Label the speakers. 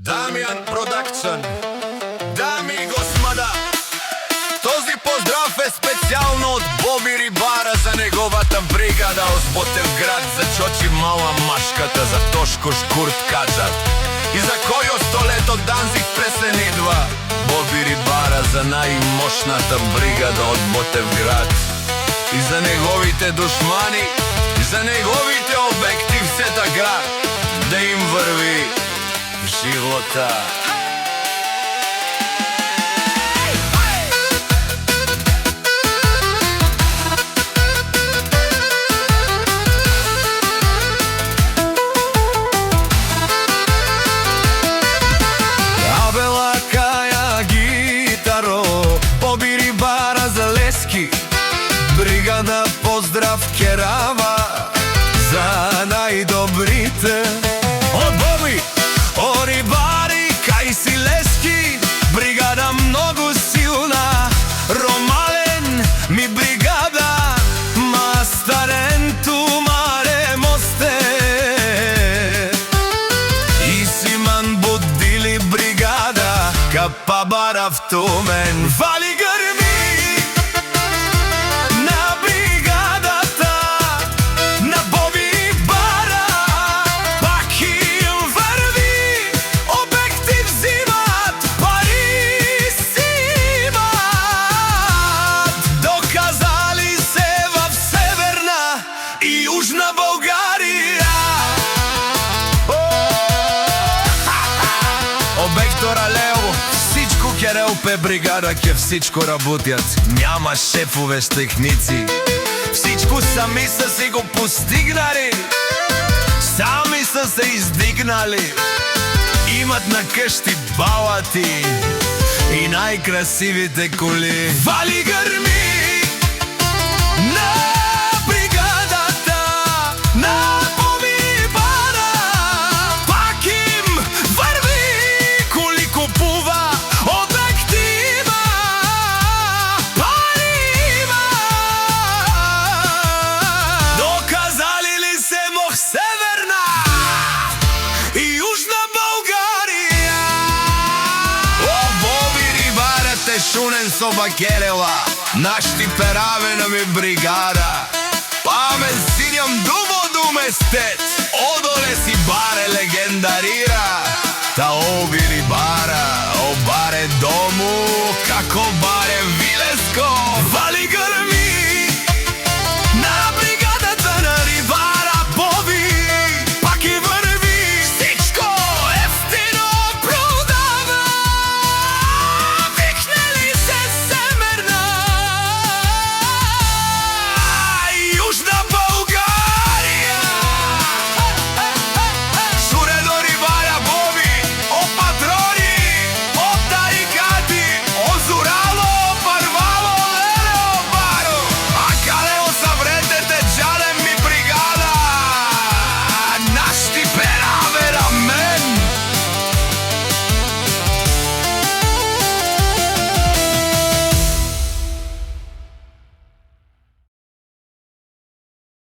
Speaker 1: Дамјан Продакшн. Дами и господа, този поздрав е специјално од Боби Рибара за неговата бригада од Ботевград, за Чочи мала машката, за Тошко Шкурт Каджар и за којо столето Данзиг пресен идва. Боби Рибара за најмошната бригада од Ботевград и за неговите душмани, и за неговите обекти в сета град, да им врви живота.
Speaker 2: Абела Каја гитаро, Боби Рибара за лески, бригада поздрав керава за најдобрите. Од Боби, о рибари, кај си лески, бригада многу силна, Ромален ми бригада, мастарен ту маре мосте, и Симан будили бригада, капабара в тумен, вали грми на бригадата, на Боби Рибара, пак им врви, обекти взимат, пари си имат, доказали се в Северна и Южна Българија. Обектора Лео, всичко ќе реупе бригада, ќе всичко работят, няма шефове с техници, всичко сами са си го постигнали, сами са се издигнали, имат на къщи балати и најкрасивите коли. Вали грми на бригадата, на Боби Рибара, пак им върви, коли купува, обекти има, пари има. Доказали ли се мох Северна и Южна Българија? О, Боби Рибара те шунен со бакелела, нашти перавена ми бригада, памен синјам дубо думестет, одоле си баре легендарира, та оби